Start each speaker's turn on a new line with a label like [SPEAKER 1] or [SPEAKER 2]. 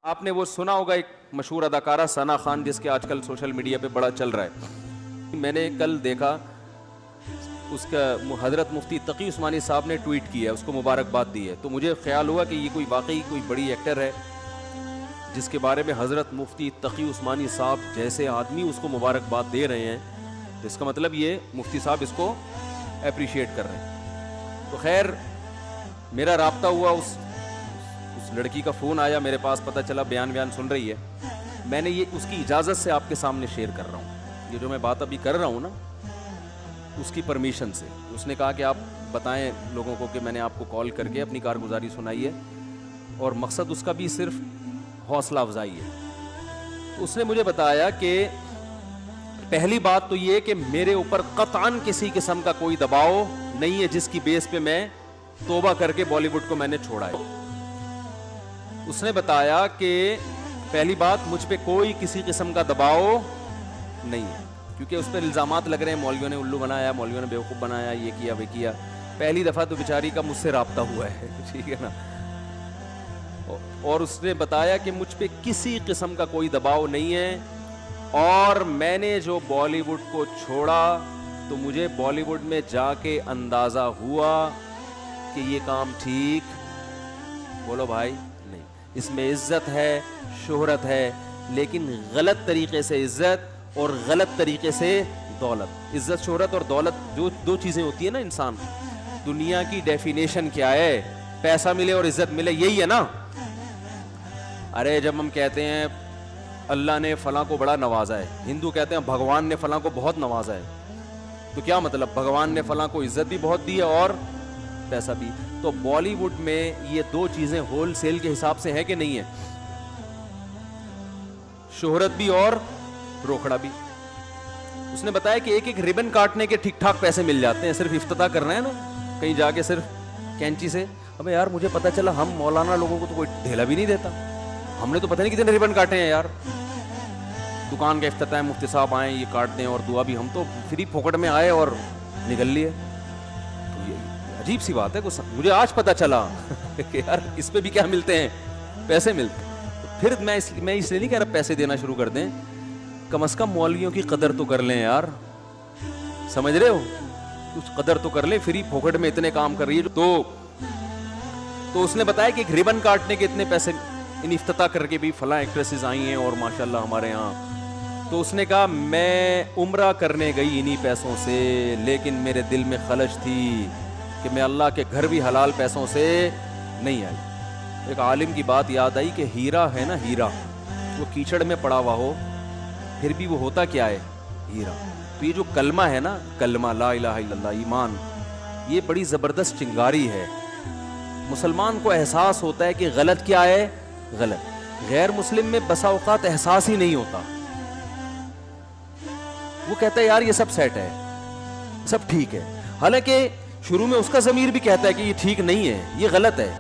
[SPEAKER 1] آپ نے وہ سنا ہوگا ایک مشہور اداکارہ ثنا خان جس کے آج کل سوشل میڈیا پہ بڑا چل رہا ہے. میں نے کل دیکھا اس کا حضرت مفتی تقی عثمانی صاحب نے ٹویٹ کیا ہے, اس کو مبارکباد دی ہے. تو مجھے خیال ہوا کہ یہ کوئی واقعی کوئی بڑی ایکٹر ہے جس کے بارے میں حضرت مفتی تقی عثمانی صاحب جیسے آدمی اس کو مبارکباد دے رہے ہیں, تو اس کا مطلب یہ مفتی صاحب اس کو اپریشیٹ کر رہے ہیں. تو خیر میرا رابطہ ہوا, اس لڑکی کا فون آیا میرے پاس, پتہ چلا بیان سن رہی ہے. میں نے یہ اس کی اجازت سے آپ کے سامنے شیئر کر رہا ہوں. یہ جو میں بات ابھی کر رہا ہوں نا, اس کی پرمیشن سے. اس نے کہا کہ آپ بتائیں لوگوں کو کہ میں نے آپ کو کال کر کے اپنی کارگزاری سنائی ہے, اور مقصد اس کا بھی صرف حوصلہ افزائی ہے. تو اس نے مجھے بتایا کہ پہلی بات تو یہ کہ میرے اوپر قطعاً کسی قسم کا کوئی دباؤ نہیں ہے جس کی بیس پہ میں توبہ کر کے بالی ووڈ کو میں نے چھوڑا ہے. اس نے بتایا کہ پہلی بات مجھ پہ کوئی کسی قسم کا دباؤ نہیں ہے, کیونکہ اس پہ الزامات لگ رہے ہیں مولویوں نے الو بنایا, مولویوں نے بیوقوف بنایا, یہ کیا وہ کیا. پہلی دفعہ تو بیچاری کا مجھ سے رابطہ ہوا ہے, ٹھیک ہے نا. اور اس نے بتایا کہ مجھ پہ کسی قسم کا کوئی دباؤ نہیں ہے, اور میں نے جو بالی ووڈ کو چھوڑا تو مجھے بالی ووڈ میں جا کے اندازہ ہوا کہ یہ کام ٹھیک, بولو بھائی, نہیں. اس میں عزت ہے, شہرت ہے, لیکن غلط طریقے سے عزت اور غلط طریقے سے دولت. عزت شہرت اور دولت جو دو چیزیں ہوتی ہیں نا انسان, دنیا کی ڈیفینیشن کیا ہے؟ پیسہ ملے اور عزت ملے, یہی ہے نا. ارے جب ہم کہتے ہیں اللہ نے فلاں کو بڑا نوازا ہے, ہندو کہتے ہیں بھگوان نے فلاں کو بہت نوازا ہے, تو کیا مطلب؟ بھگوان نے فلاں کو عزت بھی بہت دی ہے اور پیسہ بھی. تو بالی ووڈ میں یہ دو چیزیں ہول سیل کے حساب سے ہیں کہ نہیں ہے؟ شہرت بھی اور روکھڑا بھی. اس نے بتایا کہ ایک ایک ریبن کاٹنے کے ٹھیک ٹھاک پیسے مل جاتے ہیں, صرف افتتاح کر رہے ہیں نا کہیں جا کے صرف کینچی سے. ابے یار مجھے پتا چلا ہم مولانا لوگوں کو تو کوئی ڈھیلا بھی نہیں دیتا, ہم نے تو پتہ نہیں کتنے ریبن کاٹے ہیں یار. دکان کا افتتاح, مفتی صاحب آئے یہ کاٹتے ہیں اور دعا بھی, ہم تو فری پھوکٹ میں آئے اور نکل لیے. تو یہ عجیب سی بات ہے, مجھے آج پتا چلا کہ یار اس پہ بھی کیا ملتے ہیں, پیسے ملتے ہیں. پھر میں اس لیے نہیں کہہ رہا پیسے دینا شروع کر دیں, کم از کم مولویوں کی قدر تو کر لیں یار, سمجھ رہے ہو, کچھ قدر تو کر لیں. فری پھوکٹ میں اتنے کام کر رہی ہے. تو اس نے بتایا کہ ایک ریبن کاٹنے کے اتنے پیسے, ان افتتاح کر کے بھی فلاں ایکٹریسز آئی ہیں اور ماشاءاللہ ہمارے ہاں. تو اس نے کہا میں عمرہ کرنے گئی انہی پیسوں سے, لیکن میرے دل میں خلش تھی کہ میں اللہ کے گھر بھی حلال پیسوں سے نہیں آئی. ایک عالم کی بات یاد آئی کہ ہیرا ہے نا, ہیرا وہ کیچڑ میں پڑا ہوا ہو پھر بھی وہ ہوتا کیا ہے؟ ہیرا. تو یہ جو کلمہ ہے نا, کلمہ لا الہ الا اللہ, ایمان, یہ بڑی زبردست چنگاری ہے. مسلمان کو احساس ہوتا ہے کہ غلط کیا ہے, غلط. غیر مسلم میں بسا اوقات احساس ہی نہیں ہوتا, وہ کہتا ہے یار یہ سب سیٹ ہے, سب ٹھیک ہے, حالانکہ شروع میں اس کا ضمیر بھی کہتا ہے کہ یہ ٹھیک نہیں ہے, یہ غلط ہے.